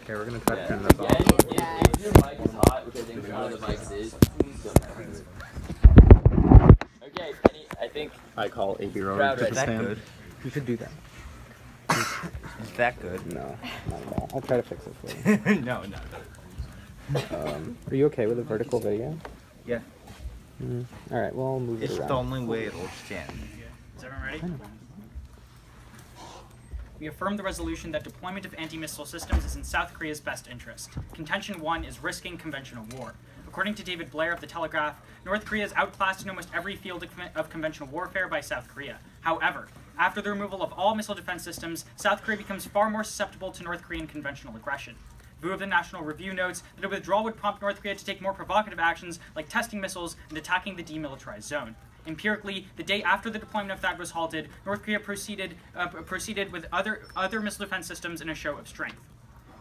Okay, we're gonna try to turn this off. If your mic is hot, which I think one of the mics is, please don't. Okay, Penny, I think I call 8-year-old Crowd to the ready. stand. Good. You should do that. Is that good? No, not at all. I'll try to fix it for you. No. Are you okay with a vertical video? Yeah. All right, well, I'll move It's it the around. only way it'll stand. Is everyone ready? We affirm the resolution that deployment of anti-missile systems is in South Korea's best interest. Contention 1 is risking conventional war. According to David Blair of The Telegraph, North Korea is outclassed in almost every field of conventional warfare by South Korea. However, after the removal of all missile defense systems, South Korea becomes far more susceptible to North Korean conventional aggression. Vu of the National Review notes that a withdrawal would prompt North Korea to take more provocative actions like testing missiles and attacking the demilitarized zone. Empirically, the day after the deployment of THAAD was halted, North Korea proceeded with other missile defense systems in a show of strength.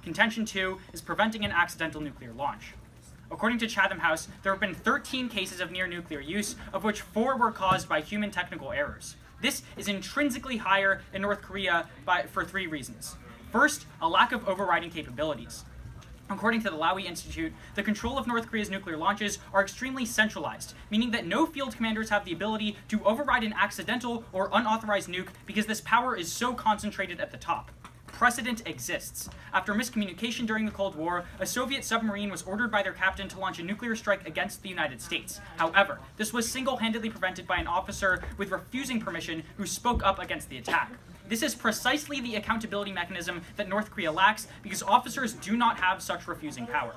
Contention 2 is preventing an accidental nuclear launch. According to Chatham House, there have been 13 cases of near-nuclear use, of which 4 were caused by human technical errors. This is intrinsically higher in North Korea for 3 reasons. First, a lack of overriding capabilities. According to the Lowy Institute, the control of North Korea's nuclear launches are extremely centralized, meaning that no field commanders have the ability to override an accidental or unauthorized nuke because this power is so concentrated at the top. Precedent exists. After miscommunication during the Cold War, a Soviet submarine was ordered by their captain to launch a nuclear strike against the United States. However, this was single-handedly prevented by an officer with refusing permission who spoke up against the attack. This is precisely the accountability mechanism that North Korea lacks because officers do not have such refusing power.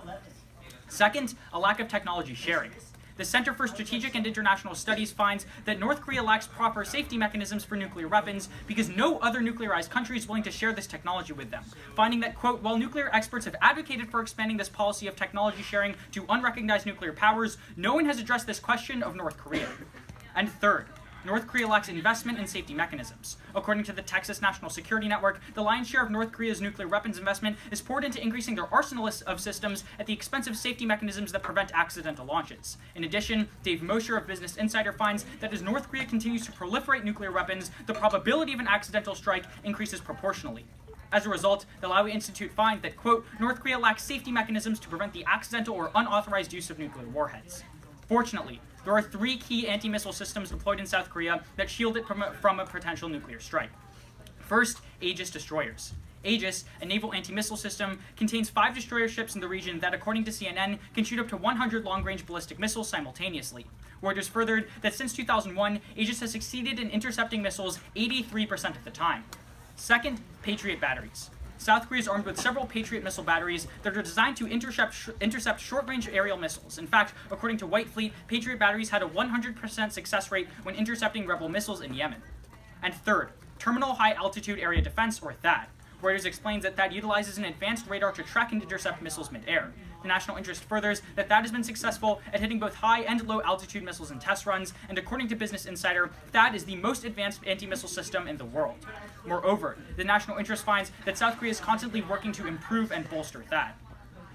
Second, a lack of technology sharing. The Center for Strategic and International Studies finds that North Korea lacks proper safety mechanisms for nuclear weapons because no other nuclearized country is willing to share this technology with them, finding that, quote, while nuclear experts have advocated for expanding this policy of technology sharing to unrecognized nuclear powers, no one has addressed this question of North Korea. And third, North Korea lacks investment in safety mechanisms. According to the Texas National Security Network, the lion's share of North Korea's nuclear weapons investment is poured into increasing their arsenal of systems at the expense of safety mechanisms that prevent accidental launches. In addition, Dave Mosher of Business Insider finds that as North Korea continues to proliferate nuclear weapons, the probability of an accidental strike increases proportionally. As a result, the Lowy Institute finds that, quote, North Korea lacks safety mechanisms to prevent the accidental or unauthorized use of nuclear warheads. Fortunately, there are 3 key anti-missile systems deployed in South Korea that shield it from a potential nuclear strike. First, Aegis destroyers. Aegis, a naval anti-missile system, contains 5 destroyer ships in the region that, according to CNN, can shoot up to 100 long-range ballistic missiles simultaneously. Reuters furthered that since 2001, Aegis has succeeded in intercepting missiles 83% of the time. Second, Patriot batteries. South Korea is armed with several Patriot missile batteries that are designed to intercept short-range aerial missiles. In fact, according to White Fleet, Patriot batteries had a 100% success rate when intercepting rebel missiles in Yemen. And third, Terminal High Altitude Area Defense, or THAAD. Reuters explains that THAAD utilizes an advanced radar to track and intercept missiles mid-air. The national interest furthers that THAAD has been successful at hitting both high and low altitude missiles in test runs, and according to Business Insider, THAAD is the most advanced anti-missile system in the world. Moreover, the national interest finds that South Korea is constantly working to improve and bolster THAAD.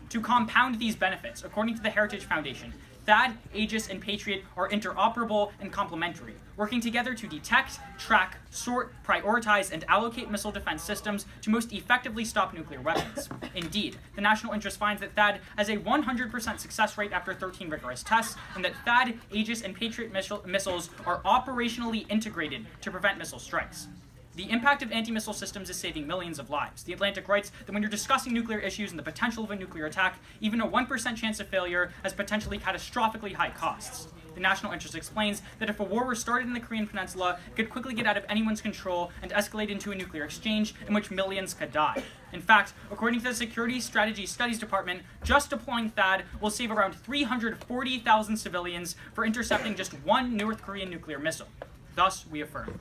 To compound these benefits, according to the Heritage Foundation, THAAD, Aegis, and Patriot are interoperable and complementary, working together to detect, track, sort, prioritize, and allocate missile defense systems to most effectively stop nuclear weapons. Indeed, the national interest finds that THAAD has a 100% success rate after 13 rigorous tests, and that THAAD, Aegis, and Patriot missiles are operationally integrated to prevent missile strikes. The impact of anti-missile systems is saving millions of lives. The Atlantic writes that when you're discussing nuclear issues and the potential of a nuclear attack, even a 1% chance of failure has potentially catastrophically high costs. The national interest explains that if a war were started in the Korean Peninsula, it could quickly get out of anyone's control and escalate into a nuclear exchange in which millions could die. In fact, according to the Security Strategy Studies Department, just deploying THAAD will save around 340,000 civilians for intercepting just 1 North Korean nuclear missile. Thus, we affirm.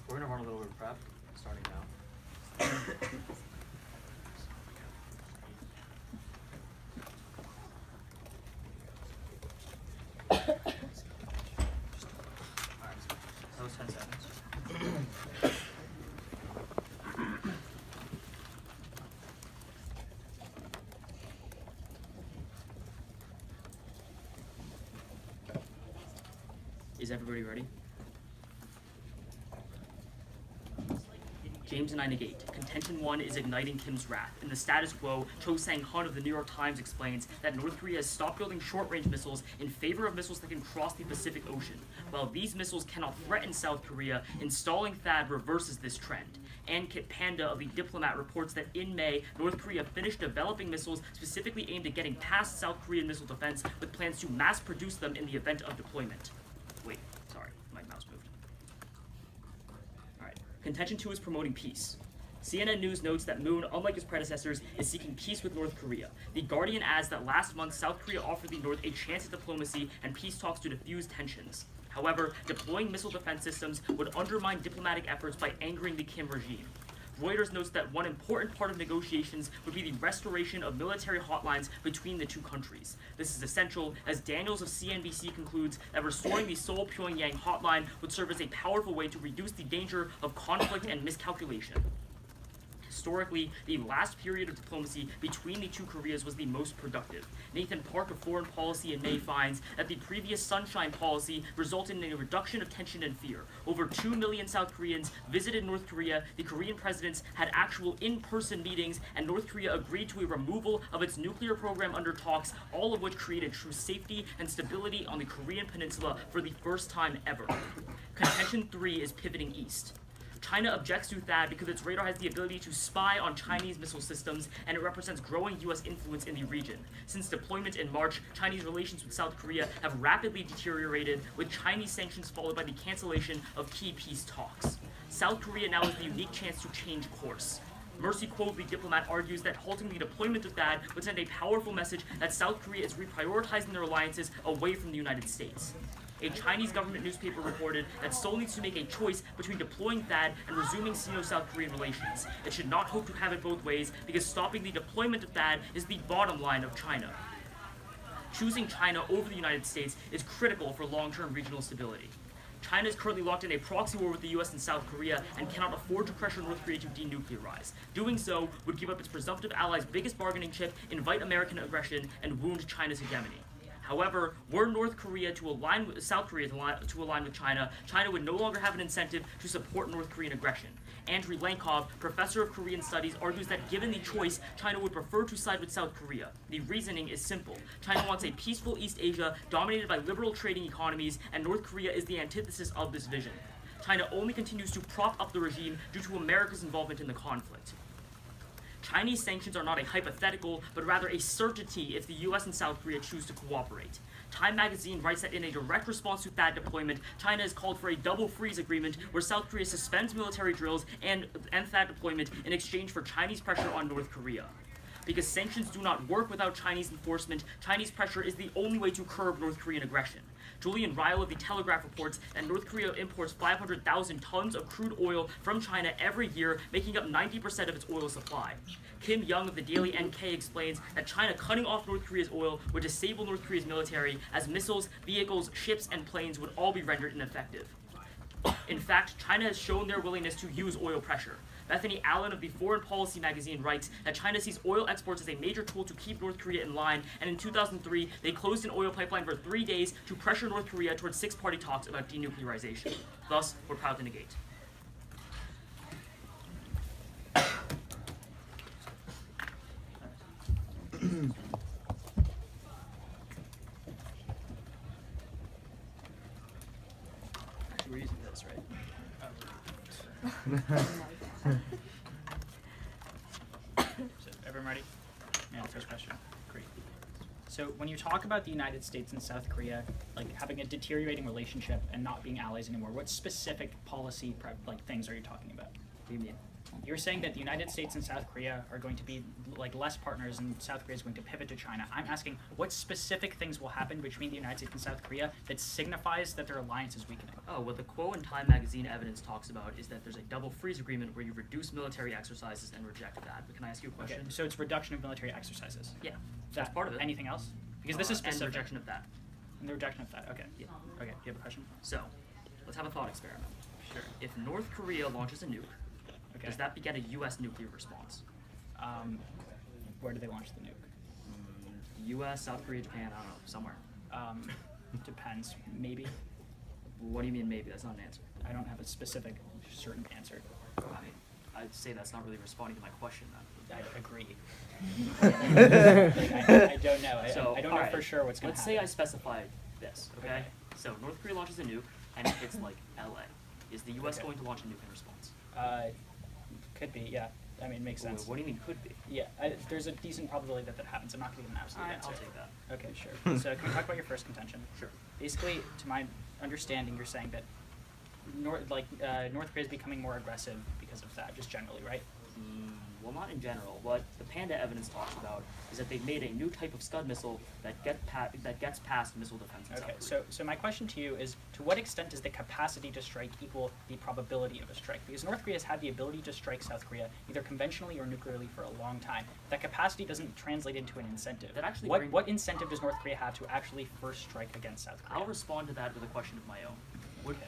We're going to run a little bit of prep, starting now. That was 10 seconds. Is everybody ready? James and I negate. Contention 1 is igniting Kim's wrath. In the status quo, Cho Sang-hun of the New York Times explains that North Korea has stopped building short-range missiles in favor of missiles that can cross the Pacific Ocean. While these missiles cannot threaten South Korea, installing THAAD reverses this trend. Ann Kit Panda of The Diplomat reports that in May, North Korea finished developing missiles specifically aimed at getting past South Korean missile defense with plans to mass produce them in the event of deployment. Wait, sorry, my mouse moved. Alright, contention 2 is promoting peace. CNN News notes that Moon, unlike his predecessors, is seeking peace with North Korea. The Guardian adds that last month, South Korea offered the North a chance at diplomacy and peace talks to defuse tensions. However, deploying missile defense systems would undermine diplomatic efforts by angering the Kim regime. Reuters notes that one important part of negotiations would be the restoration of military hotlines between the two countries. This is essential, as Daniels of CNBC concludes that restoring the Seoul-Pyongyang hotline would serve as a powerful way to reduce the danger of conflict and miscalculation. Historically, the last period of diplomacy between the two Koreas was the most productive. Nathan Park of Foreign Policy in May finds that the previous Sunshine Policy resulted in a reduction of tension and fear. Over 2 million South Koreans visited North Korea, the Korean presidents had actual in-person meetings, and North Korea agreed to a removal of its nuclear program under talks, all of which created true safety and stability on the Korean peninsula for the first time ever. Contention 3 is pivoting east. China objects to THAAD because its radar has the ability to spy on Chinese missile systems, and it represents growing U.S. influence in the region. Since deployment in March, Chinese relations with South Korea have rapidly deteriorated, with Chinese sanctions followed by the cancellation of key peace talks. South Korea now has the unique chance to change course. Mercy Kuo, the diplomat, argues that halting the deployment of THAAD would send a powerful message that South Korea is reprioritizing their alliances away from the United States. A Chinese government newspaper reported that Seoul needs to make a choice between deploying THAAD and resuming Sino-South Korean relations. It should not hope to have it both ways, because stopping the deployment of THAAD is the bottom line of China. Choosing China over the United States is critical for long-term regional stability. China is currently locked in a proxy war with the US and South Korea and cannot afford to pressure North Korea to denuclearize. Doing so would give up its presumptive allies' biggest bargaining chip, invite American aggression, and wound China's hegemony. However, were North Korea to align with South Korea to align with China, China would no longer have an incentive to support North Korean aggression. Andriy Lankov, professor of Korean studies, argues that given the choice, China would prefer to side with South Korea. The reasoning is simple. China wants a peaceful East Asia dominated by liberal trading economies, and North Korea is the antithesis of this vision. China only continues to prop up the regime due to America's involvement in the conflict. Chinese sanctions are not a hypothetical, but rather a certainty if the US and South Korea choose to cooperate. Time magazine writes that in a direct response to THAAD deployment, China has called for a double freeze agreement where South Korea suspends military drills and THAAD deployment in exchange for Chinese pressure on North Korea. Because sanctions do not work without Chinese enforcement, Chinese pressure is the only way to curb North Korean aggression. Julian Ryle of The Telegraph reports that North Korea imports 500,000 tons of crude oil from China every year, making up 90% of its oil supply. Kim Young of the Daily NK explains that China cutting off North Korea's oil would disable North Korea's military, as missiles, vehicles, ships, and planes would all be rendered ineffective. In fact, China has shown their willingness to use oil pressure. Bethany Allen of the Foreign Policy magazine writes that China sees oil exports as a major tool to keep North Korea in line, and in 2003, they closed an oil pipeline for 3 days to pressure North Korea towards six-party talks about denuclearization. Thus, we're proud to negate. Actually, we're using this, right? So, everyone ready? Yeah, first question. Great. So when you talk about the United States and South Korea, like having a deteriorating relationship and not being allies anymore, what specific policy things are you talking about? What do you mean? You're saying that the United States and South Korea are going to be like less partners, and South Korea is going to pivot to China. I'm asking what specific things will happen between the United States and South Korea that signifies that their alliance is weakening? Oh, what the Quo and Time magazine evidence talks about is that there's a double freeze agreement where you reduce military exercises and reject that. But can I ask you a question? Okay, so it's reduction of military exercises. Yeah, that's part of it. Anything else? Because this is specific. And rejection of that. And the rejection of that. Okay. Yeah. Okay. Do you have a question? So, let's have a thought experiment. Sure. If North Korea launches a nuke, Okay. does that beget a U.S. nuclear response? Where do they launch the nuke? U.S., South Korea, Japan, I don't know, somewhere. Depends. Maybe. What do you mean maybe? That's not an answer. I don't have a specific, certain answer. I'd say that's not really responding to my question then. I agree. I don't know. I don't know alright, for sure what's going to let's happen. say I specify this, okay? Okay. So North Korea launches a nuke, and it's like LA. Is the U.S. Okay. going to launch a nuke in response? Could be, yeah. I mean, it makes sense. What do you mean could be? Yeah, there's a decent probability that that happens. I'm not going to give an absolute Alright, answer. I'll take that. Okay, sure. So can we talk about your first contention? Sure. Basically, to my understanding, you're saying that North Korea is becoming more aggressive because of that, just generally, right? Well, not in general. What the Panda evidence talks about is that they've made a new type of Scud missile that gets past missile defense. in Okay, South Korea. so my question to you is, to what extent does the capacity to strike equal the probability of a strike? Because North Korea has had the ability to strike South Korea either conventionally or nuclearly for a long time. That capacity doesn't translate into an incentive. That actually what incentive does North Korea have to actually first strike against South Korea? I'll respond to that with a question of my own.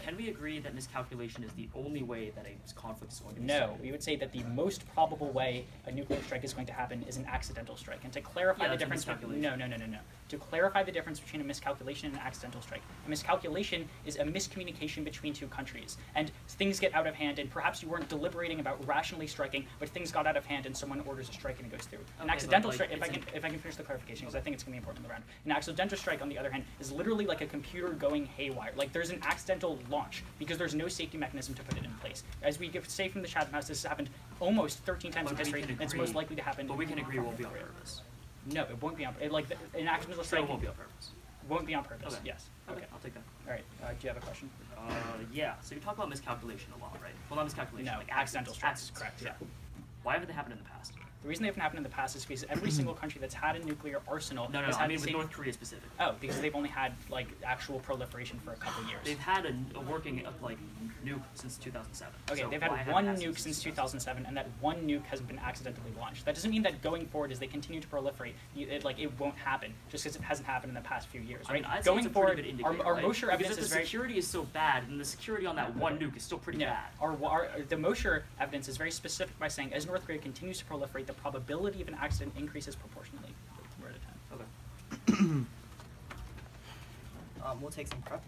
Can we agree that miscalculation is the only way that a conflict is going to be No, settled? we would say that the most probable way a nuclear strike is going to happen is an accidental strike. And to clarify the that's a difference, miscalculation. no. To clarify the difference between a miscalculation and an accidental strike, a miscalculation is a miscommunication between two countries, and things get out of hand, and perhaps you weren't deliberating about rationally striking, but things got out of hand, and someone orders a strike and it goes through. An Okay, accidental but, strike, like, if I can finish the clarification, because I think it's going to be important in the round. An accidental strike, on the other hand, is literally like a computer going haywire. Like there's an accidental launch because there's no safety mechanism to put it in place. As we say from the Chatham House, this has happened almost 13 times in But we history, can and it's agree- most likely to happen. But we can agree it won't be on Korea. purpose. No, it won't be on. An accidental So strike it won't be on purpose. won't be on purpose. Okay. Yes. Okay. I'll take that. All right. Do you have a question? Yeah. So you talk about miscalculation a lot, right? Well, not miscalculation. No, like accidental strikes. accidents. Correct. Sure. Yeah. Why haven't they happened in the past? The reason they haven't happened in the past is because every single country that's had a nuclear arsenal No. has I had mean the with same. North Korea specific. Oh, because they've only had like actual proliferation for a couple years. They've had a working like nuke since 2007. Okay, So they've why had haven't one it nuke since 2007, and that one nuke has been accidentally launched. That doesn't mean that going forward, as they continue to proliferate, it won't happen, just because it hasn't happened in the past few years, I right? mean, I'd say Going it's a forward, pretty good indicator, our right? Mosher Because evidence if is the very... security is so bad, and the security on that one nuke is still pretty Yeah, bad. the Mosher evidence is very specific by saying, as North Korea continues to proliferate, the probability of an accident increases proportionally. We're at a 10. Okay. We'll take some prep.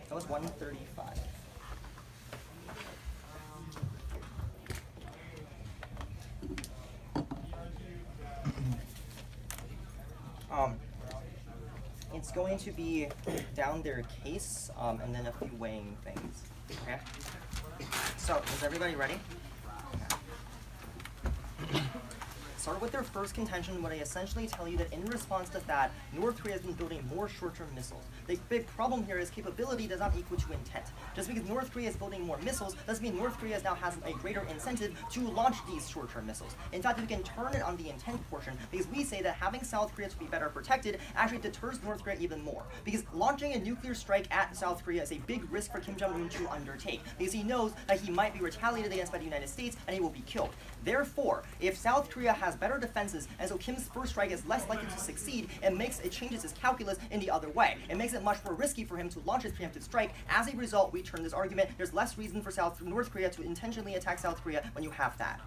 That was 135. It's going to be down their case, and then a few weighing things. Okay? So, is everybody ready? Start with their first contention, when I essentially tell you that in response to that, North Korea has been building more short-term missiles. The big problem here is capability does not equal to intent. Just because North Korea is building more missiles doesn't mean North Korea now has a greater incentive to launch these short-term missiles. In fact, we can turn it on the intent portion, because we say that having South Korea to be better protected actually deters North Korea even more. Because launching a nuclear strike at South Korea is a big risk for Kim Jong-un to undertake, because he knows that he might be retaliated against by the United States and he will be killed. Therefore, if South Korea has has better defenses, and so Kim's first strike is less likely to succeed, and it changes his calculus in the other way. It makes it much more risky for him to launch his preemptive strike. As a result, we turn this argument. There's less reason for North Korea to intentionally attack South Korea when you have that.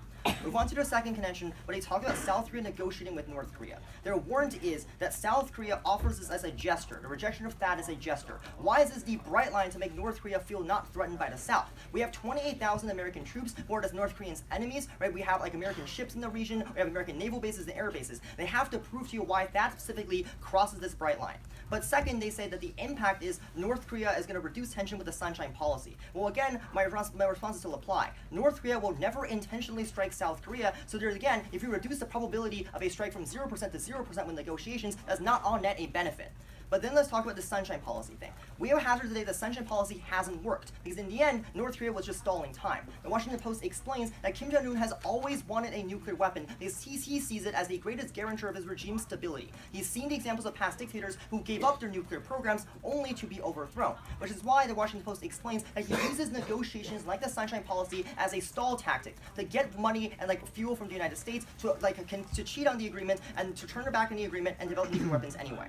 Move on to their second contention, where they talk about South Korea negotiating with North Korea. Their warrant is that South Korea offers this as a gesture. The rejection of THAAD is a gesture. Why is this the bright line to make North Korea feel not threatened by the South? We have 28,000 American troops board as North Koreans' enemies, right? We have like American ships in the region. We have American naval bases and air bases. They have to prove to you why THAAD specifically crosses this bright line. But second, they say that the impact is North Korea is going to reduce tension with the Sunshine Policy. Well, again, my responses still apply. North Korea will never intentionally strike South Korea, so there's again, if you reduce the probability of a strike from 0% to 0% with negotiations, that's not on net a benefit. But then let's talk about the Sunshine Policy thing. We have hazarded today the Sunshine Policy hasn't worked, because in the end, North Korea was just stalling time. The Washington Post explains that Kim Jong-un has always wanted a nuclear weapon, because he sees it as the greatest guarantor of his regime's stability. He's seen the examples of past dictators who gave up their nuclear programs only to be overthrown, which is why the Washington Post explains that he uses negotiations like the Sunshine Policy as a stall tactic to get money and like fuel from the United States to cheat on the agreement and to turn her back on the agreement and develop nuclear weapons anyway.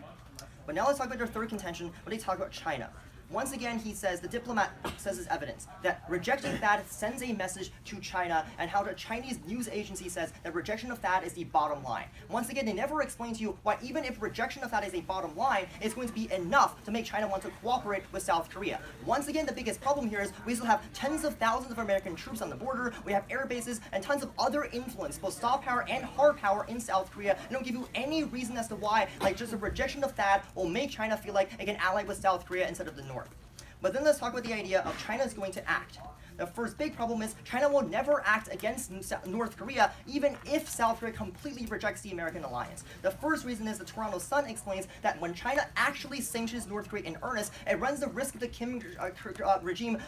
But now let's talk about their third contention, when they talk about China. Once again, he says, the diplomat says as evidence, that rejecting THAAD sends a message to China, and how the Chinese news agency says that rejection of THAAD is the bottom line. Once again, they never explain to you why even if rejection of THAAD is a bottom line, it's going to be enough to make China want to cooperate with South Korea. Once again, the biggest problem here is we still have tens of thousands of American troops on the border, we have air bases, and tons of other influence, both soft power and hard power in South Korea. They don't give you any reason as to why, like just a rejection of THAAD will make China feel like it can ally with South Korea instead of the North. But then let's talk about the idea of China's going to act. The first big problem is China will never act against North Korea, even if South Korea completely rejects the American alliance. The first reason is the Toronto Sun explains that when China actually sanctions North Korea in earnest, it runs the risk of the Kim regime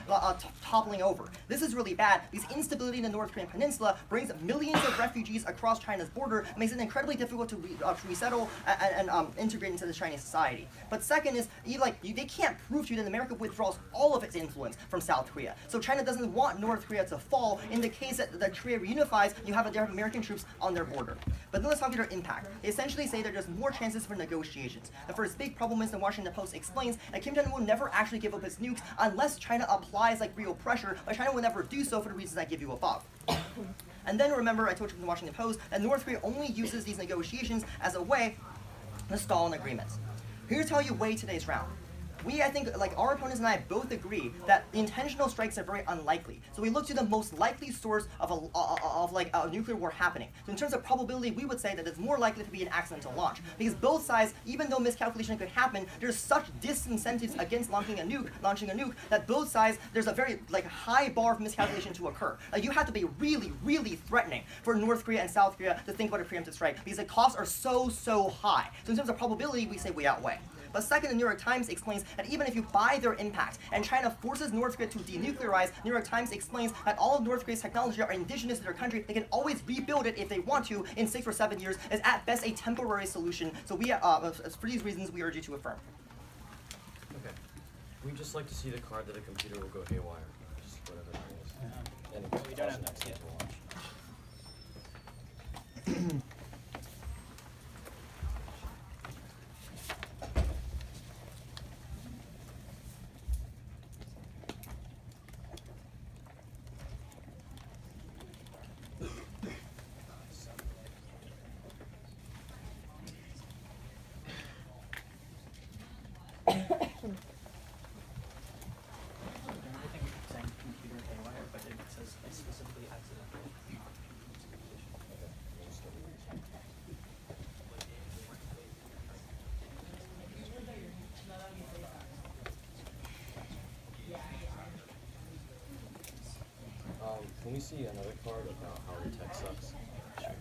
toppling over. This is really bad because instability in the North Korean peninsula brings millions of refugees across China's border, makes it incredibly difficult to resettle and integrate into the Chinese society. But second is, they can't prove to you that America withdraws all of its influence from South Korea. So China doesn't want North Korea to fall. In the case that Korea reunifies, you have American troops on their border. But then let's talk about their impact. They essentially say that there's more chances for negotiations. The first big problem is the Washington Post explains that Kim Jong-un will never actually give up his nukes unless China applies real pressure, but China will never do so for the reasons I give you above. And then remember, I told you from the Washington Post that North Korea only uses these negotiations as a way to stall an agreement. Here's how you weigh today's round. I think, our opponents and I both agree that the intentional strikes are very unlikely. So we look to the most likely source of a nuclear war happening. So in terms of probability, we would say that it's more likely to be an accidental launch. Because both sides, even though miscalculation could happen, there's such disincentives against launching a nuke, that both sides, there's a very high bar for miscalculation to occur. You have to be really, really threatening for North Korea and South Korea to think about a preemptive strike, because the costs are so high. So in terms of probability, we say we outweigh. But second, the New York Times explains that even if you buy their impact and China forces North Korea to denuclearize, New York Times explains that all of North Korea's technology are indigenous to their country. They can always rebuild it if they want to in 6 or 7 years. Is at best a temporary solution. So for these reasons, we urge you to affirm. Okay. We'd just like to see the card that a computer will go haywire. Just whatever that is. And we don't have that yet. Can we see another card about how the tech sucks? Sure.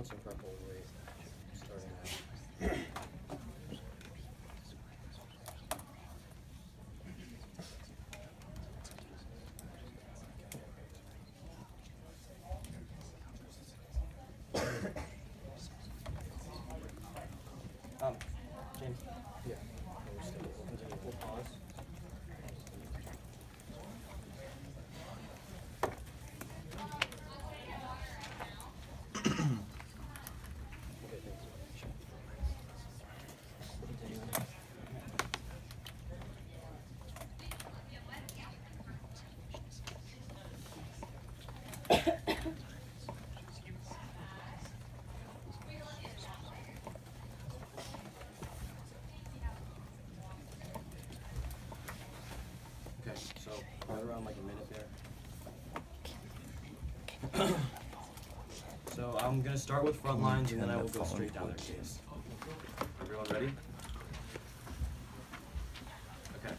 want some purple weight starting out. James. Yeah. We'll continue. We'll pause. Okay, thanks. Okay, so right around like a minute there. So I'm gonna start with front lines and then I will go straight down their case. Everyone ready? Okay.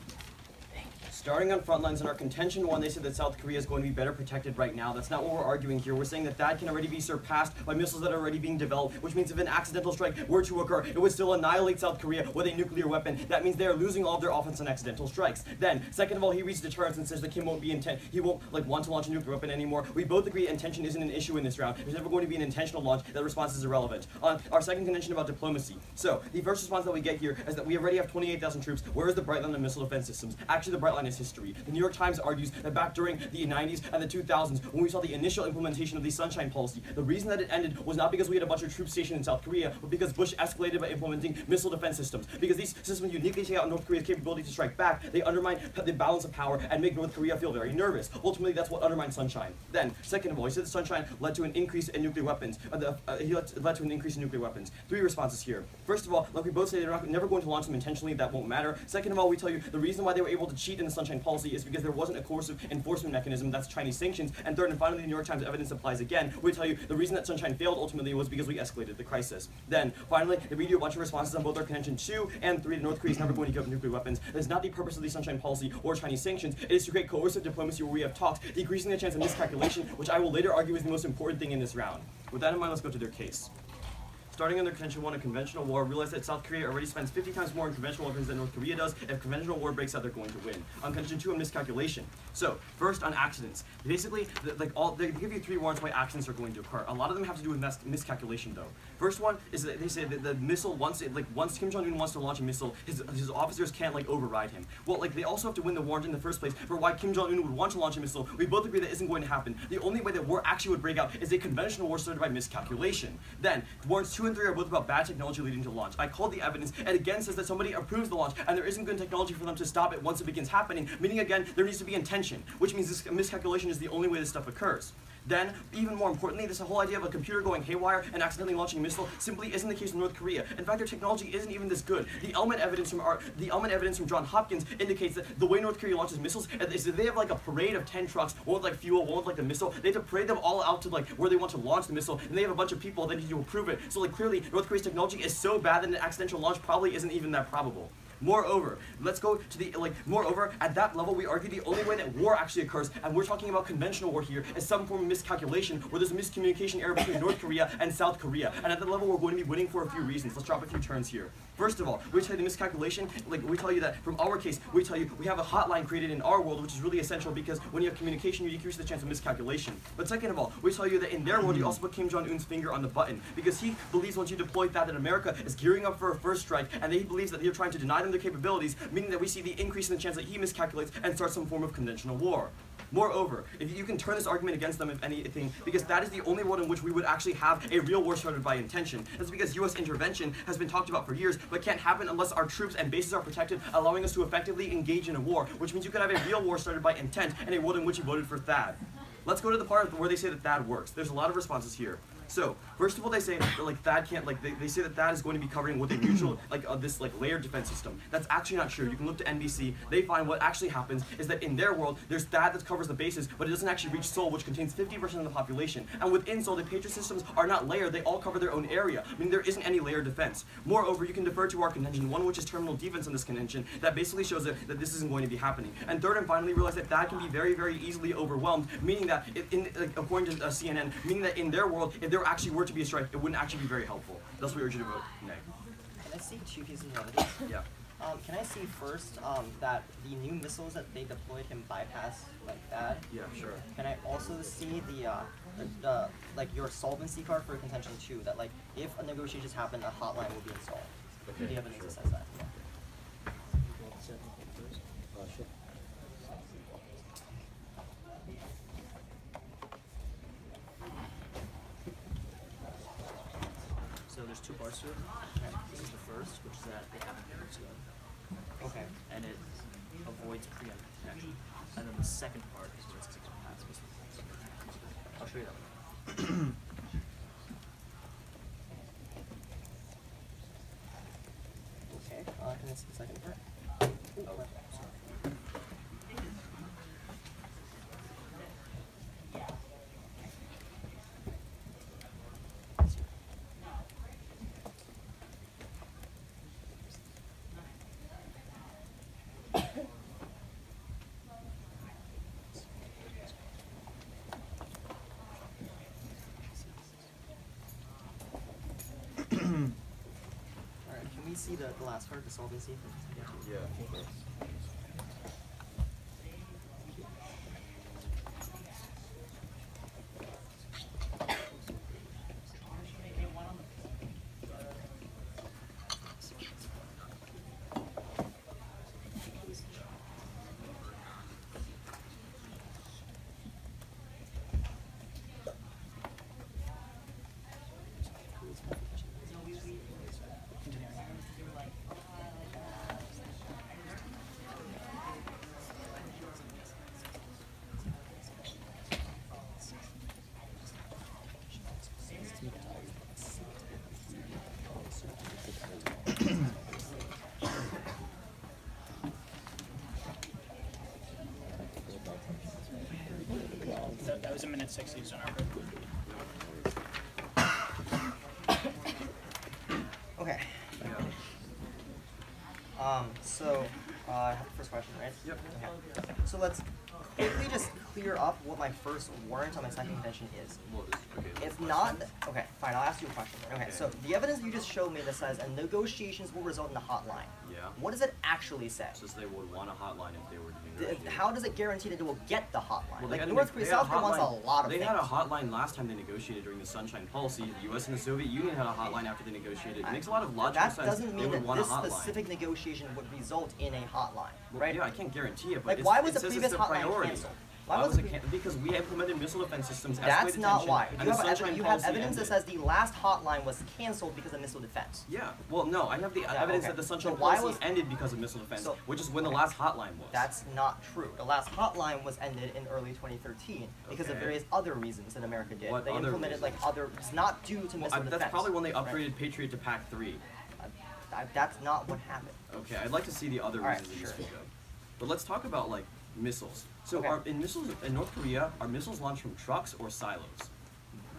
Starting on front lines in our contention one, they said that South Korea is going to be better protected right now. That's not what we're arguing here. We're saying that that can already be surpassed by missiles that are already being developed, which means if an accidental strike were to occur, it would still annihilate South Korea with a nuclear weapon. That means they are losing all of their offense on accidental strikes. Then, second of all, he reads deterrence and says that Kim won't be he won't want to launch a nuclear weapon anymore. We both agree intention isn't an issue in this round. There's never going to be an intentional launch. That response is irrelevant. On our second contention about diplomacy. So, the first response that we get here is that we already have 28,000 troops. Where is the bright line of missile defense systems? Actually, the bright line is history. The New York Times argues that back during the 90s and the 2000s, when we saw the initial implementation of the Sunshine Policy, the reason that it ended was not because we had a bunch of troops stationed in South Korea, but because Bush escalated by implementing missile defense systems. Because these systems uniquely take out North Korea's capability to strike back, they undermine the balance of power and make North Korea feel very nervous. Ultimately, that's what undermined Sunshine. Then, second of all, he said the Sunshine led to an increase in nuclear weapons. He led to an increase in nuclear weapons. Three responses here. First of all, like we both say, they're never going to launch them intentionally. That won't matter. Second of all, we tell you the reason why they were able to cheat in the Sunshine Policy is because there wasn't a coercive enforcement mechanism. That's Chinese sanctions. And third and finally, the New York Times evidence applies again. We tell you the reason that Sunshine failed ultimately was because we escalated the crisis. Then, finally, they read you a bunch of responses on both our contention 2 and 3 that North Korea is never going to give up nuclear weapons. That is not the purpose of the Sunshine Policy or Chinese sanctions. It is to create coercive diplomacy where we have talks, decreasing the chance of miscalculation, which I will later argue is the most important thing in this round. With that in mind, let's go to their case. Starting on their contention 1 of conventional war, realize that South Korea already spends 50 times more in conventional weapons than North Korea does. If conventional war breaks out, they're going to win. On contention 2 of miscalculation. So, first on accidents. Basically, they give you 3 warrants why accidents are going to occur. A lot of them have to do with miscalculation, though. First one is that they say that the missile, once Kim Jong-un wants to launch a missile, his officers can't override him. Well, they also have to win the warrant in the first place for why Kim Jong-un would want to launch a missile. We both agree that isn't going to happen. The only way that war actually would break out is a conventional war started by miscalculation. Then, warrants 2 and 3 are both about bad technology leading to launch. I called the evidence, and again says that somebody approves the launch, and there isn't good technology for them to stop it once it begins happening, meaning again, there needs to be intention, which means this miscalculation is the only way this stuff occurs. Then, even more importantly, this whole idea of a computer going haywire and accidentally launching a missile simply isn't the case in North Korea. In fact, their technology isn't even this good. The element evidence from Johns Hopkins indicates that the way North Korea launches missiles is that they have a parade of 10 trucks, one with fuel, one with the missile. They have to parade them all out to where they want to launch the missile, and they have a bunch of people that need to approve it. So clearly, North Korea's technology is so bad that an accidental launch probably isn't even that probable. Moreover, let's go to the, moreover, at that level, we argue the only way that war actually occurs, and we're talking about conventional war here, is some form of miscalculation, where there's a miscommunication error between North Korea and South Korea. And at that level, we're going to be winning for a few reasons. Let's drop a few turns here. First of all, we tell you the miscalculation, we tell you that from our case, we tell you we have a hotline created in our world, which is really essential because when you have communication, you decrease the chance of miscalculation. But second of all, we tell you that in their world, you also put Kim Jong-un's finger on the button, because he believes once you deploy that America is gearing up for a first strike, and he believes that you're trying to deny them their capabilities, meaning that we see the increase in the chance that he miscalculates and starts some form of conventional war. Moreover, if you can turn this argument against them, if anything, because that is the only world in which we would actually have a real war started by intention. That's because U.S. intervention has been talked about for years, but can't happen unless our troops and bases are protected, allowing us to effectively engage in a war, which means you could have a real war started by intent and a world in which you voted for THAAD. Let's go to the part where they say that THAAD works. There's a lot of responses here. So, first of all, they say that THAAD can't, they say that THAAD is going to be covering with a neutral, this layered defense system. That's actually not true. You can look to NBC. They find what actually happens is that in their world, there's THAAD that covers the bases, but it doesn't actually reach Seoul, which contains 50% of the population. And within Seoul, the Patriot systems are not layered. They all cover their own area, meaning there isn't any layered defense. Moreover, you can defer to our contention 1, which is terminal defense in this contention, that basically shows that this isn't going to be happening. And third and finally, realize that THAAD can be very, very easily overwhelmed, meaning that, according to CNN, meaning that in their world, if there actually were to be a strike, it wouldn't actually be very helpful. That's what we urge you to vote nay. Can I see two pieces of evidence? Yeah. Can I see first that the new missiles that they deployed can bypass like that? Yeah, sure. Can I also see the like your solvency card for contention 2, that like if a negotiations happen, a hotline will be installed? Okay, Do you have evidence that says that? Yeah. So there's two parts to it. This is the first, which is that they haven't been together, Okay. and it avoids preemptive protection. And then the second part is where it says pass missile defense. I'll show you that one. Okay. Can I see the second part? Oh, sorry. Alright, can we see the last part, the solvency? Yeah. That was a minute 60 used on our Okay. Yeah. So I have the first question, right? Yep. Okay. So let's quickly just clear up what my first warrant on my second contention is. Well, okay. It's not. Okay, fine. I'll ask you a question. Okay. So the evidence you just showed me that says a negotiations will result in a hotline. Yeah. What does it actually say? Since they would want a hotline if they were to negotiate. How does it guarantee that they will get the hotline? Well, they Like had North Korea, they had South Korea wants hotline- a lot of They things. had a hotline last time they negotiated during the Sunshine Policy. The U.S. and the Soviet Union had a hotline after they negotiated. It makes a lot of logical That sense. doesn't They mean would that want this a hotline. specific negotiation would result in a hotline, Well, right? Yeah, I can't guarantee it, but Like, it's, why was it the says previous it's a hotline priority. canceled? Why Why was was it because we implemented missile defense systems, That's escalated not tension, why. and You the have, Sunshine you have Policy evidence that ended. says the last hotline was canceled because of missile defense. Yeah, well, no, I have the Yeah, evidence okay. that the Sunshine So why Policy was- ended because of missile defense, So- which is when the okay. last hotline was. That's not true. The last hotline was ended in early 2013 because of Okay. various other reasons that America did. What They other implemented like reasons? other. It's not due to missile defense. That's probably when they right? upgraded Patriot to Pac 3. That's not what happened. Okay, I'd like to see the other All right, reasons that you sure. speak of. But let's talk about like missiles. So Okay. in North Korea, are missiles launched from trucks or silos?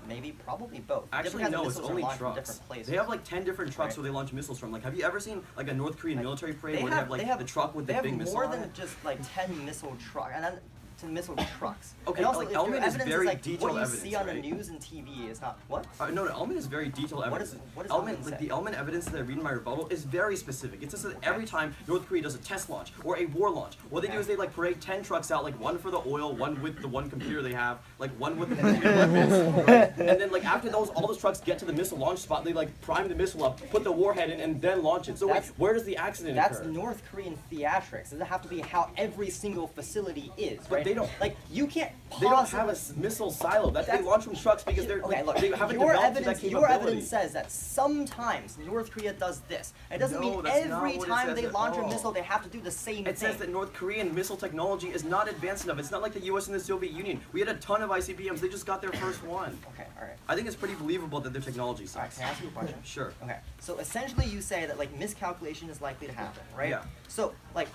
Maybe, probably both. Actually, Different kinds of no, it's missiles are only launched from trucks. different places. They have like 10 different trucks Right. where they launch missiles from. Like, have you ever seen like a North Korean Like, military parade where they have like the truck with the they big have missile more on than it? just like 10 missile trucks, and then to missile trucks. Okay, and also, like, if your Elman is evidence very like, detailed what you evidence, see on right? the news and TV is not what? No, Elman is very detailed What evidence. is- what does Elman, Elman like say? the Elman evidence that I read in my rebuttal is very specific. It says that every time North Korea does a test launch or a war launch, what they do Okay. is they like parade 10 trucks out, like one for the oil, one with the one computer they have, like one with the nuclear weapons, right? And then like after those, all those trucks get to the missile launch spot, they like prime the missile up, put the warhead in, and then launch it. So wait, That's- where does the accident That's occur? North Korean theatrics. It doesn't have to be how every single facility is, But right? they don't- like you can't. They don't possibly- have a missile silo. They That's- launch from trucks because they're Okay, look. they haven't Your developed evidence, that your capability. evidence says that sometimes North Korea does this. It doesn't No, mean that's not every what it time says they at launch a all. missile they have to do the same It thing. says that North Korean missile technology is not advanced enough. It's not like the U.S. and the Soviet Union. We had a ton of ICBMs. They just got their first one. Okay, all right. I think it's pretty believable that their technology All right, sucks. can I ask you a question? Sure. Okay, so essentially you say that like miscalculation is likely to happen, right? Yeah. So like,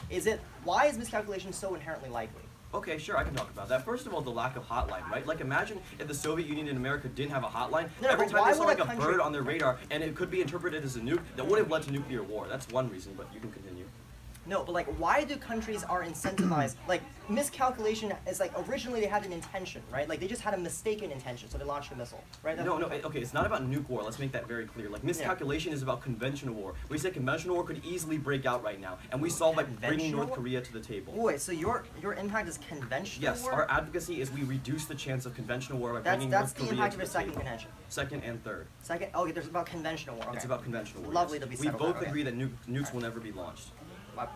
why is miscalculation so inherently likely? Okay, sure, I can talk about that. First of all, the lack of hotline, right? Like, imagine if the Soviet Union and America didn't have a hotline. No, Every but time why they saw would like a a country- bird on their radar, and it could be interpreted as a nuke, that would have led to nuclear war. That's one reason, but you can continue. No, but like, why do countries are incentivized? Like, miscalculation is like, originally they had an intention, right? Like, they just had a mistaken intention, so they launched a missile, right? No, okay, it's not about nuke war. Let's make that very clear. Like, miscalculation is about conventional war. We say conventional war could easily break out right now, and we solve by bringing North Korea to the table. Wait, so your impact is conventional Yes, war? our advocacy is we reduce the chance of conventional war by bringing That's North the Korea impact to of the your second table. contention. Second and third. Second, okay, there's about conventional war. Okay. It's about conventional war. Lovely yes. to be We settled both out, okay. agree that nukes will never be launched.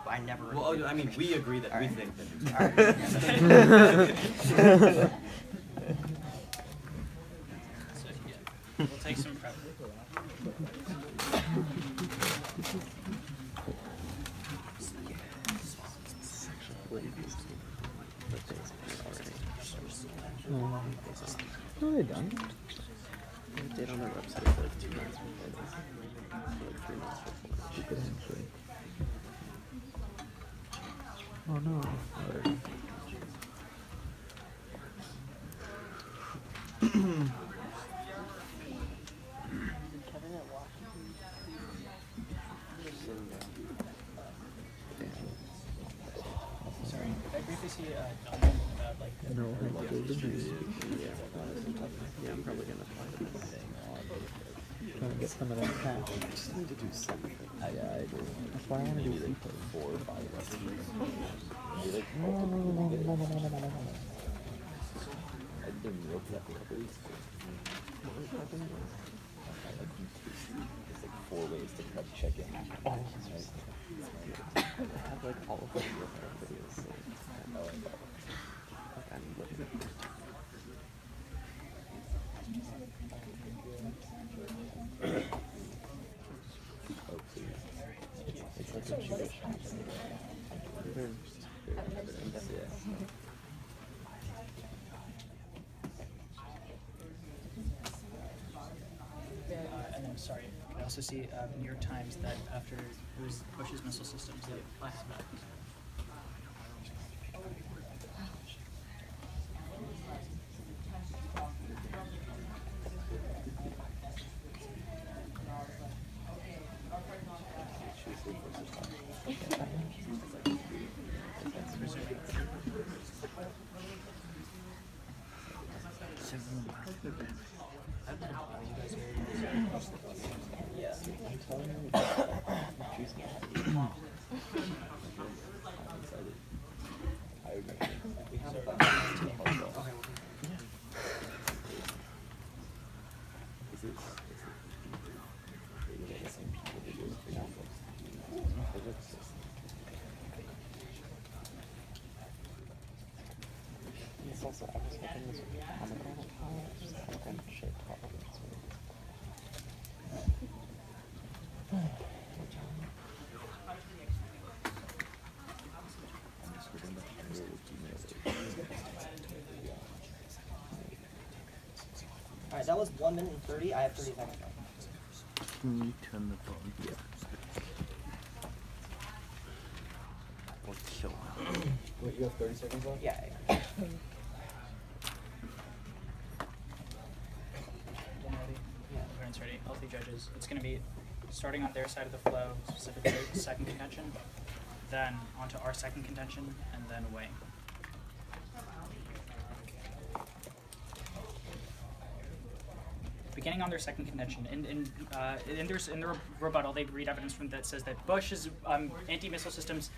I never. Well, I mean, we agree that we Alright. think that nukes. Alright. We'll take some prep. No, they don't. They did on their website for like 2 months before this. For like 3 months before. She could actually. Oh no. Sorry, could I briefly see about like No, I love the juice. Yeah, I'm probably gonna apply to this thing. Trying to get some of that cash. I just need to do something. I agree. That's why I want to do Maybe replay. like 4 or 5 recipes. Maybe like No. I didn't meal prep a couple weeks ago. It's like 4 ways to prep chicken. Oh. I have like all of the meal prep videos saved. Like I'm looking. Oh please. It's like a Jewish company. Yeah. and then sorry, you can also see New York Times that after it was Bush's missile systems, they passed back. Also, I was hoping this would be pomegranate pie. It's just pomegranate shaped pomegranate. Alright, that was 1 minute and 30. I have 30 seconds left. Can you turn the phone? Yeah. Or kill him. Wait, you have 30 seconds left? Yeah. Everyone's ready. Healthy judges. It's going to be starting on their side of the flow, specifically the second contention, then onto our second contention, and then away. Beginning on their second contention, in the rebuttal, they read evidence from that says that Bush's anti-missile systems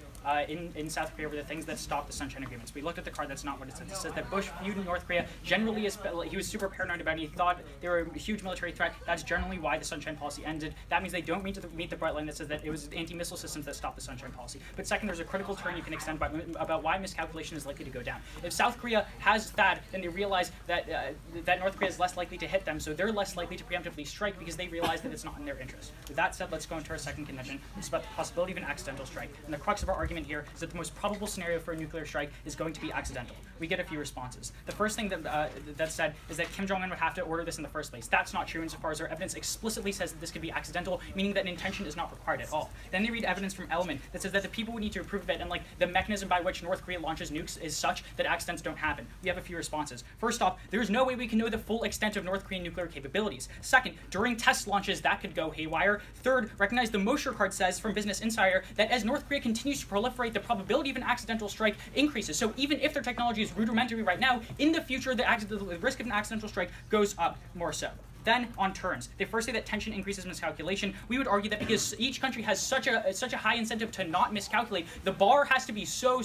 in South Korea were the things that stopped the Sunshine Agreements. We looked at the card. That's not what it says. It says that Bush viewed North Korea generally as he was super paranoid about it. He thought they were a huge military threat. That's generally why the Sunshine Policy ended. That means they don't meet the bright line that says that it was anti-missile systems that stopped the Sunshine Policy. But second, there's a critical turn you can extend about why miscalculation is likely to go down. If South Korea has that, then they realize that that North Korea is less likely to hit them, so they're less likely to preemptively strike because they realize that it's not in their interest. With that said, let's go into our second contention. It's about the possibility of an accidental strike. And the crux of our argument here is that the most probable scenario for a nuclear strike is going to be accidental. We get a few responses. The first thing that's said is that Kim Jong-un would have to order this in the first place. That's not true insofar as our evidence explicitly says that this could be accidental, meaning that an intention is not required at all. Then they read evidence from Element that says that the people would need to approve of it, and like the mechanism by which North Korea launches nukes is such that accidents don't happen. We have a few responses. First off, there's no way we can know the full extent of North Korean nuclear capability. capabilities. Second, during test launches, that could go haywire. Third, recognize the Mosher card says from Business Insider that as North Korea continues to proliferate, the probability of an accidental strike increases. So even if their technology is rudimentary right now, in the future, the risk of an accidental strike goes up more so. Then on turns, they first say that tension increases miscalculation. We would argue that because each country has such a high incentive to not miscalculate, the bar has to be so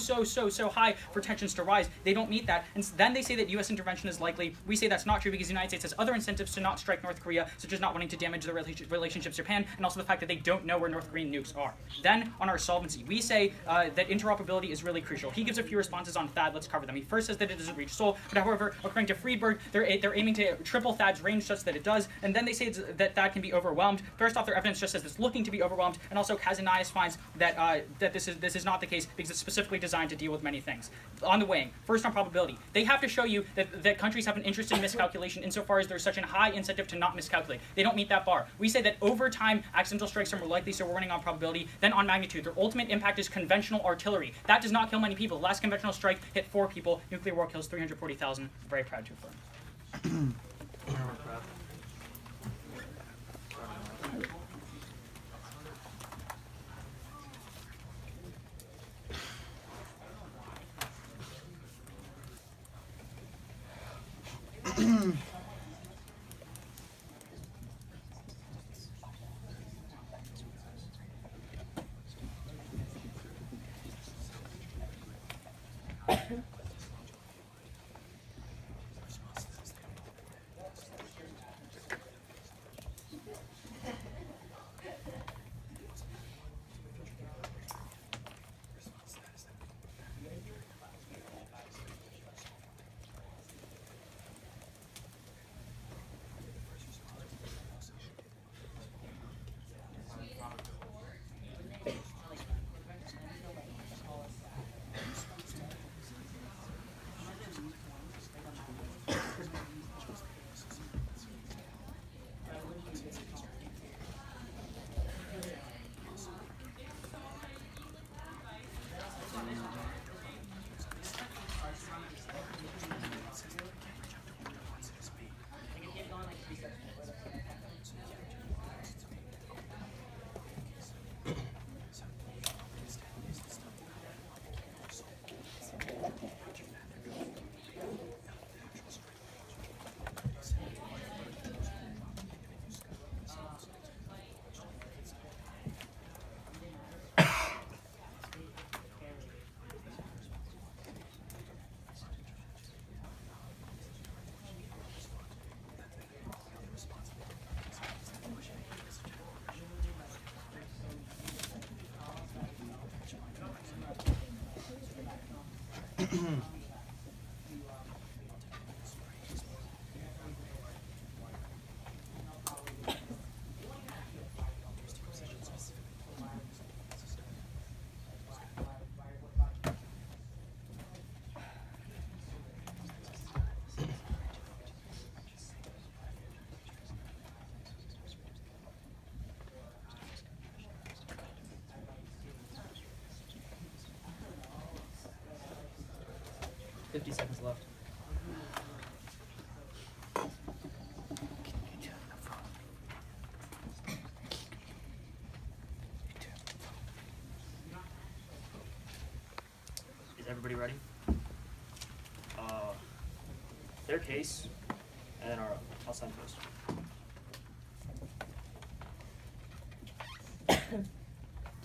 high for tensions to rise. They don't meet that, and then they say that U.S. intervention is likely. We say that's not true because the United States has other incentives to not strike North Korea, such as not wanting to damage the relationships with Japan, and also the fact that they don't know where North Korean nukes are. Then on our solvency, we say that interoperability is really crucial. He gives a few responses on THAAD. Let's cover them. He first says that it doesn't reach Seoul, but however, according to Friedberg, they're aiming to triple THAAD's range such that it does. And then they say that THAAD can be overwhelmed. First off, their evidence just says it's looking to be overwhelmed, and also Kazanias finds that this is not the case because it's specifically designed to deal with many things. On the weighing, first on probability, they have to show you that countries have an interest in miscalculation insofar as there's such a high incentive to not miscalculate. They don't meet that bar. We say that over time, accidental strikes are more likely, so we're running on probability. Then on magnitude, their ultimate impact is conventional artillery. That does not kill many people. The last conventional strike hit 4 people. Nuclear war kills 340,000. Very proud to affirm. $50 seconds left. Is everybody ready? Their case, and then I'll sign first.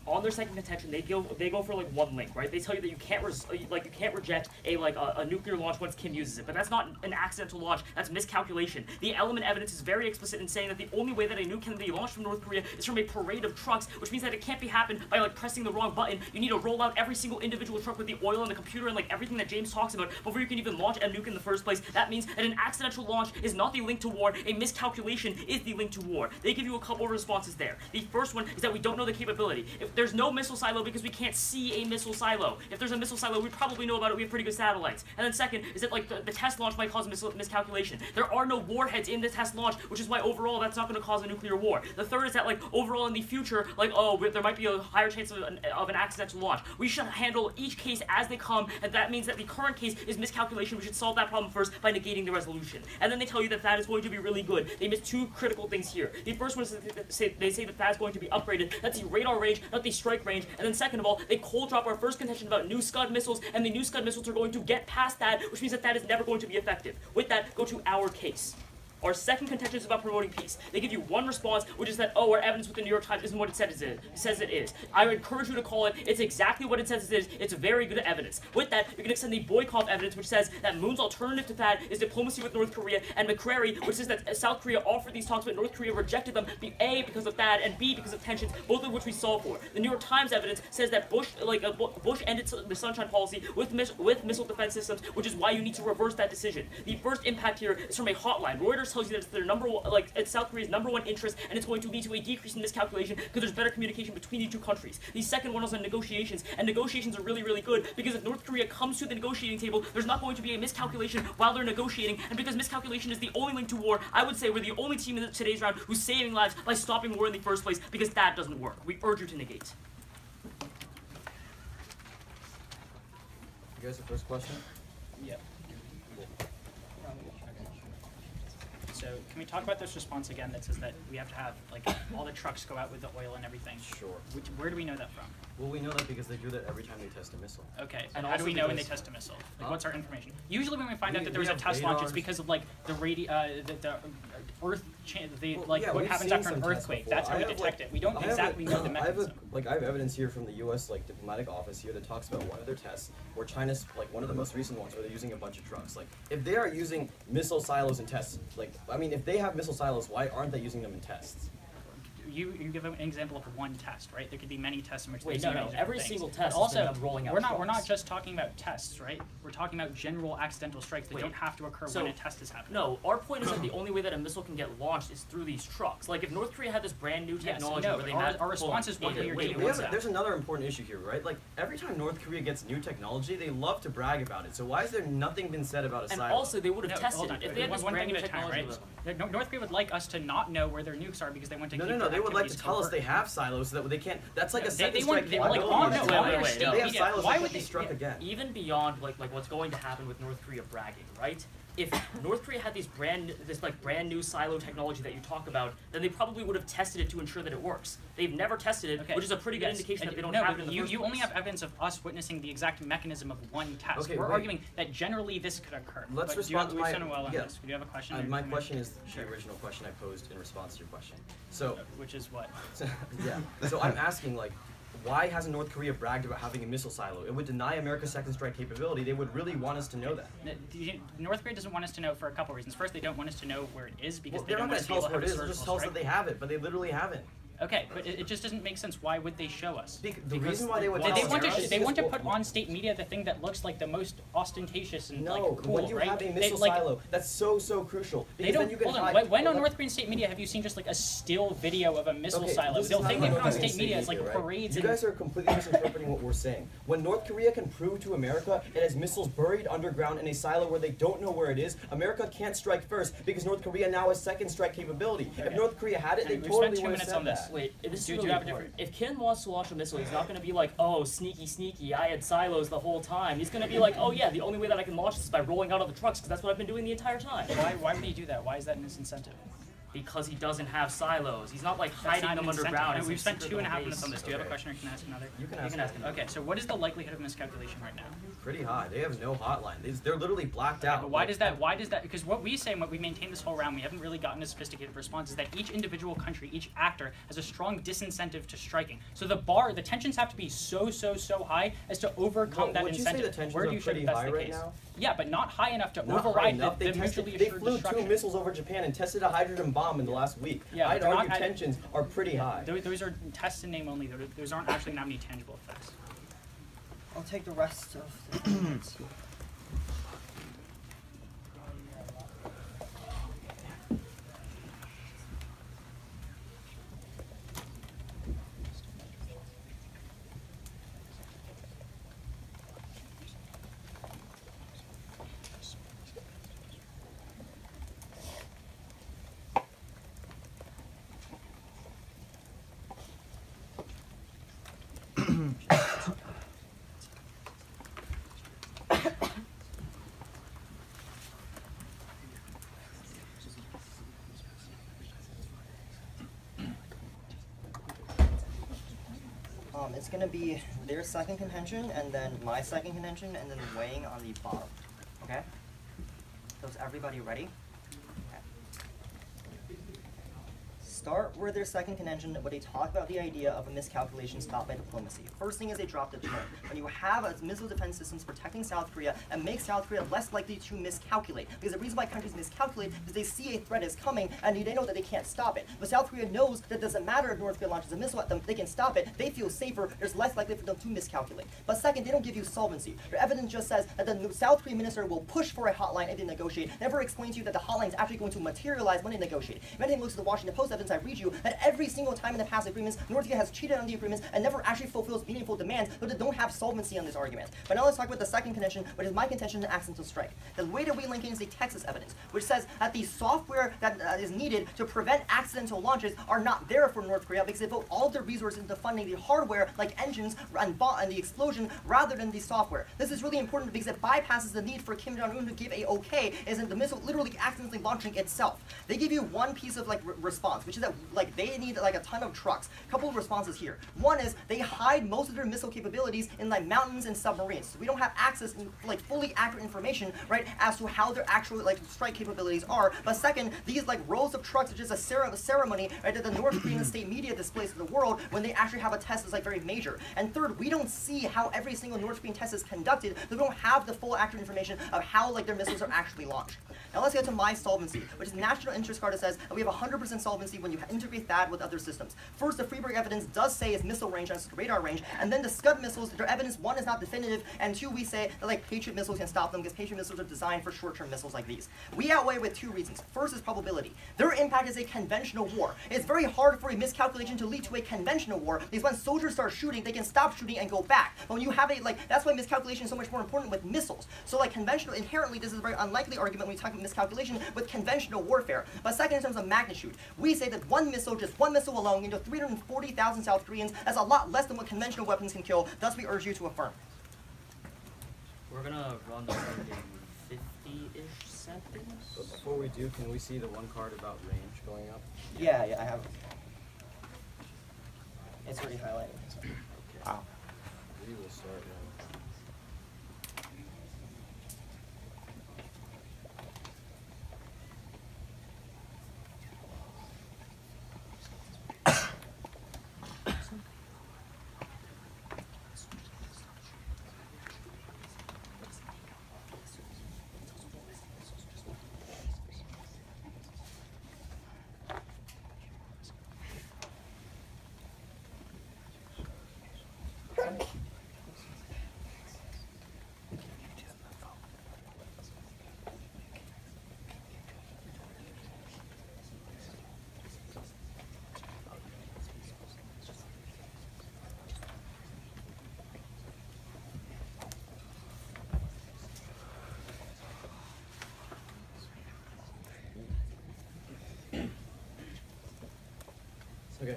On their second contention, they go for like one link, right? They tell you that you can't reject a nuclear launch once Kim uses it, but that's not an accidental launch. That's miscalculation. The element evidence is very explicit in saying that the only way that a nuke can be launched from North Korea is from a parade of trucks, which means that it can't be happened by like pressing the wrong button. You need to roll out every single individual truck with the oil and the computer and like everything that James talks about before you can even launch a nuke in the first place. That means that an accidental launch is not the link to war. A miscalculation is the link to war. They give you a couple of responses there. The first one is that we don't know the capability. If there's no missile silo because we can't see a missile silo. If there's a missile silo, we probably know about it. We have pretty good satellites. And then second is that like the test launch might cause miscalculation. There are no warheads in the test launch, which is why overall that's not going to cause a nuclear war. The third is that like overall in the future, like there might be a higher chance of an accidental launch. We should handle each case as they come, and that means that the current case is miscalculation. We should solve that problem first by negating the resolution. And then they tell you that that is going to be really good. They miss two critical things here. The first one is that they say that that's going to be upgraded. That's the radar range, not the strike range. And then second of all, they cold drop our first contention about new Scud missiles, and the new Scud missiles are going to get past that, which means that that is never going to be effective. With that, go to our case. Our second contention is about promoting peace. They give you one response, which is that, oh, our evidence with the New York Times isn't what it says it is. I would encourage you to call it. It's exactly what it says it is. It's very good evidence. With that, you can extend the Boykov evidence, which says that Moon's alternative to that is diplomacy with North Korea, and McCrary, which says that South Korea offered these talks, but North Korea rejected them, A, because of that, and B, because of tensions, both of which we saw for. The New York Times evidence says that Bush ended the Sunshine Policy with missile defense systems, which is why you need to reverse that decision. The first impact here is from a hotline. Reuters tells you that it's their number one, it's South Korea's number one interest, and it's going to lead to a decrease in miscalculation because there's better communication between the two countries. The second one is on negotiations, and negotiations are really, really good because if North Korea comes to the negotiating table, there's not going to be a miscalculation while they're negotiating, and because miscalculation is the only link to war, I would say we're the only team in today's round who's saving lives by stopping war in the first place, because that doesn't work. We urge you to negate. You guys, the first question? Yeah. So can we talk about this response again that says that we have to have like all the trucks go out with the oil and everything? Sure. Where do we know that from? Well, we know that because they do that every time they test a missile. Okay, so And how do we also know when they because- test a missile? Like, what's our information? Usually when we find out that there We was a have test launch, it's radars. because of like the Earth, Well, yeah, what we've happens seen after an some tests earthquake. before. That's how I we have, detect like- it. We don't I have, exactly know the I have mechanism. I have evidence here from the U.S. diplomatic office here that talks about one of their tests where China's one of the most recent ones where they're using a bunch of trucks. Like if they are using missile silos in tests, if they have missile silos, why aren't they using them in tests? You give an example of one test, right? There could be many tests in which Wait, they no, do no. many different Every things. single But test has also, been them rolling out we're not trucks. just talking about tests, right? We're talking about general accidental strikes that Wait, don't have to occur so- when a test is happening. No, our point is that the only way that a missile can get launched is through these trucks. Like if North Korea had this brand new technology no, where they our- had our response is what we are wait, doing. what's that? There's another important issue here, right? Like every time North Korea gets new technology, they love to brag about it. So why has there nothing been said about a And silo? also they would have No, tested hold it on. if they had this One brand thing new at a time, technology. right? North Korea would like us to not know where their nukes are because they want to No, keep no, their they would like to activities tell us covert. they have silos so that they can't. That's like a They second want- strike they like capability. on no, their wait, state If they have media. silos, Why they would can be they struck again. Even beyond like what's going to happen with North Korea bragging, right? If North Korea had this brand new silo technology that you talk about, then they probably would have tested it to ensure that it works. They've never tested it, Okay. which is a pretty good Yes. indication that they don't No, have but it in the you, first you place. only have evidence of us witnessing the exact mechanism of one test. Okay, We're wait. arguing that generally this could occur. Let's but do you have, respond to we've my- done well on yeah. this. Do you have a question? or My comment? question is Sure. the original question I posed in response to your question. So, Which is what? yeah. So I'm asking why hasn't North Korea bragged about having a missile silo? It would deny America's second strike capability. They would really want us to know that. North Korea doesn't want us to know for a couple reasons. First, they don't want us to know where it is because Well, they they're don't not want going us to to be tell able us to where have it a is. They'll just surgical tell us that strike. they have it, but they literally haven't. Okay, but it just doesn't make sense. Why would they show us? The Because reason why they would They, tell they us want to is they want to because- put on state media the thing that looks like the most ostentatious and No, like cool, when you right? have a They, missile like, silo, that's so crucial. They Because don't. then you can Hold on. hide. When on North Korean state media have you seen just like a still video of a missile Okay, silo? this is They'll not think they about put on North state Korean media as like media, right? parades. You and guys are completely misinterpreting what we're saying. When North Korea can prove to America it has missiles buried underground in a silo where they don't know where it is, America can't strike first because North Korea now has second strike capability. Okay. If North Korea had it, they We've spent totally 2 would have minutes said on this. that. Wait, this is Do you really have a important. If Kim wants to launch a missile, he's not going to be like, oh, sneaky, I had silos the whole time. He's going to be like, oh yeah, the only way that I can launch this is by rolling out of the trucks, because that's what I've been doing the entire time. Why would he do that? Why is that an disincentive? Because he doesn't have silos. He's not like That's hiding not them an incentive. underground. No, It's we've a spent secret 2.5 little minutes on base. this. Do you have a Okay. question or can I ask another? You can You ask can ask them. him. Okay, so what is the likelihood of miscalculation right now? Pretty high. They have no hotline. They're literally blacked out. But why does that? Because what we say and what we maintain this whole round, we haven't really gotten a sophisticated response, is that each individual country, each actor, has a strong disincentive to striking. So the tensions have to be so high as to overcome that Would you incentive. say the tensions Where do are you show pretty that that's high the right case? now? Yeah, but not high enough to Not high override enough. the They mutually they assured flew destruction. 2 missiles over Japan and tested a hydrogen bomb in the last week. Yeah, I'd they're argue not- tensions are pretty high. Those are tests in name only. Those aren't actually going to have any tangible effects. I'll take the rest of the minutes. It's going to be their second contention, and then my second contention, and then weighing on the bottom. Okay? So is everybody ready? Start with their second contention, where they talk about the idea of a miscalculation stopped by diplomacy. First thing is they drop the term. When you have a missile defense systems protecting South Korea, and make South Korea less likely to miscalculate. Because the reason why countries miscalculate is they see a threat is coming, and they know that they can't stop it. But South Korea knows that it doesn't matter if North Korea launches a missile at them, they can stop it, they feel safer, there's less likely for them to miscalculate. But second, they don't give you solvency. Their evidence just says that the South Korean minister will push for a hotline if they negotiate, never explains to you that the hotline is actually going to materialize when they negotiate. If anything looks at the Washington Post evidence, I read you that every single time in the past agreements, North Korea has cheated on the agreements and never actually fulfills meaningful demands, but they don't have solvency on this argument. But now let's talk about the second contention, which is my contention to accidental strike. The way that we link in is the Texas evidence, which says that the software that is needed to prevent accidental launches are not there for North Korea because they devote all of their resources into funding the hardware, like engines and the explosion, rather than the software. This is really important because it bypasses the need for Kim Jong-un to give a okay, isn't the missile literally accidentally launching itself. They give you one piece of response, which is that they need a ton of trucks. A couple of responses here. One is they hide most of their missile capabilities in mountains and submarines. So we don't have access to fully accurate information, right, as to how their actual strike capabilities are. But second, these rows of trucks are just a ceremony, right, that the North Korean state media displays to the world when they actually have a test that's very major. And third, we don't see how every single North Korean test is conducted. So we don't have the full accurate information of how their missiles are actually launched. Now let's get to my solvency, which is national interest card that says that we have 100% solvency when you integrate that with other systems. First, the Freeburg evidence does say is missile range as radar range, and then the Scud missiles, their evidence, one, is not definitive, and two, we say that Patriot missiles can stop them because Patriot missiles are designed for short-term missiles like these. We outweigh with two reasons. First is probability. Their impact is a conventional war. It's very hard for a miscalculation to lead to a conventional war because when soldiers start shooting, they can stop shooting and go back. But when you have that's why miscalculation is so much more important with missiles. So conventional, inherently, this is a very unlikely argument when you talk about miscalculation with conventional warfare. But second, in terms of magnitude, we say that just one missile alone, 340,000 South Koreans, that's a lot less than what conventional weapons can kill. Thus, we urge you to affirm. We're gonna run the card in 50-ish seconds. But before we do, can we see the one card about range going up? Yeah, I have. It's already highlighted. Okay. Wow. We will start now. Okay.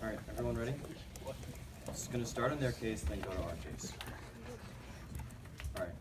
All right, everyone ready? It's going to start on their case, then go to our case. All right.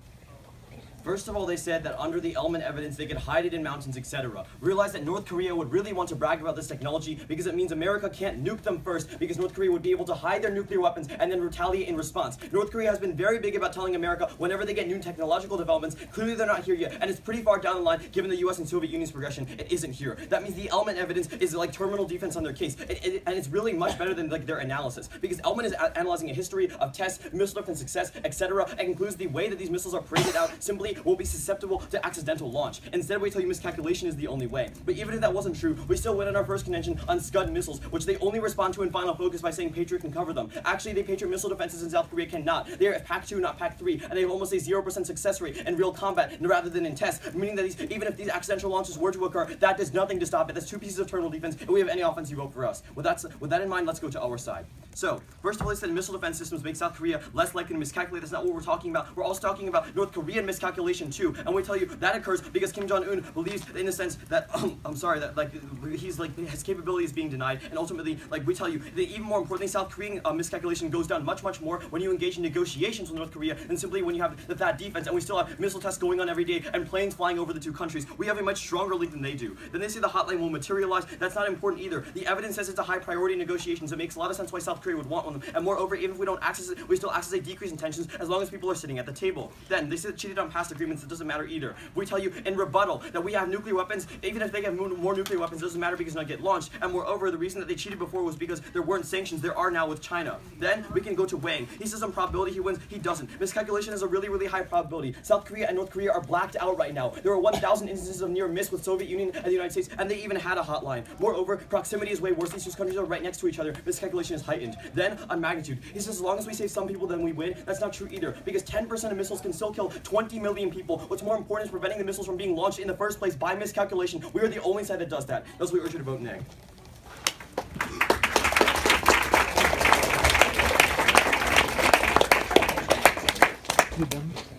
First of all, they said that under the element evidence, they could hide it in mountains, etc. Realize that North Korea would really want to brag about this technology because it means America can't nuke them first, because North Korea would be able to hide their nuclear weapons and then retaliate in response. North Korea has been very big about telling America whenever they get new technological developments, clearly they're not here yet, and it's pretty far down the line given the US and Soviet Union's progression, it isn't here. That means the element evidence is terminal defense on their case, and it's really much better than their analysis, because element is analyzing a history of tests, missile defense success, etc., and concludes the way that these missiles are paraded out simply will be susceptible to accidental launch. Instead, we tell you miscalculation is the only way. But even if that wasn't true, we still win in our first contention on Scud missiles, which they only respond to in final focus by saying Patriot can cover them. Actually, the Patriot missile defenses in South Korea cannot. They are PAC 2, not PAC 3, and they have almost a 0% success rate in real combat rather than in tests, meaning that even if these accidental launches were to occur, that does nothing to stop it. That's two pieces of terminal defense, and we have any offensive vote for us. With that in mind, let's go to our side. So, first of all, they said missile defense systems make South Korea less likely to miscalculate. That's not what we're talking about. We're also talking about North Korean miscalculation miscalculation too. And we tell you that occurs because Kim Jong-un believes, in a sense, that I'm sorry, that like he's like his capability is being denied, and ultimately, like we tell you, that even more importantly, South Korean miscalculation goes down much more when you engage in negotiations with North Korea than simply when you have the THAAD defense, and we still have missile tests going on every day and planes flying over the two countries. We have a much stronger link than they do. Then they say the hotline will materialize. That's not important either. The evidence says it's a high priority in negotiations. It makes a lot of sense why South Korea would want one. And moreover, even if we don't access it, we still access a decrease in tensions as long as people are sitting at the table. Then they say that cheated on past agreements. It doesn't matter either. We tell you in rebuttal that we have nuclear weapons. Even if they have more nuclear weapons, it doesn't matter because they don't get launched. And moreover, the reason that they cheated before was because there weren't sanctions. There are now with China. Then we can go to Wang. He says on probability he wins. He doesn't. Miscalculation is a really high probability. South Korea and North Korea are blacked out right now. There were 1,000 instances of near miss with Soviet Union and the United States, and they even had a hotline. Moreover, proximity is way worse. These two countries are right next to each other. Miscalculation is heightened. Then on magnitude, he says as long as we save some people, then we win. That's not true either, because 10% of missiles can still kill 20 million people. What's more important is preventing the missiles from being launched in the first place by miscalculation. We are the only side that does that. Thus, we urge you to vote nay. You done?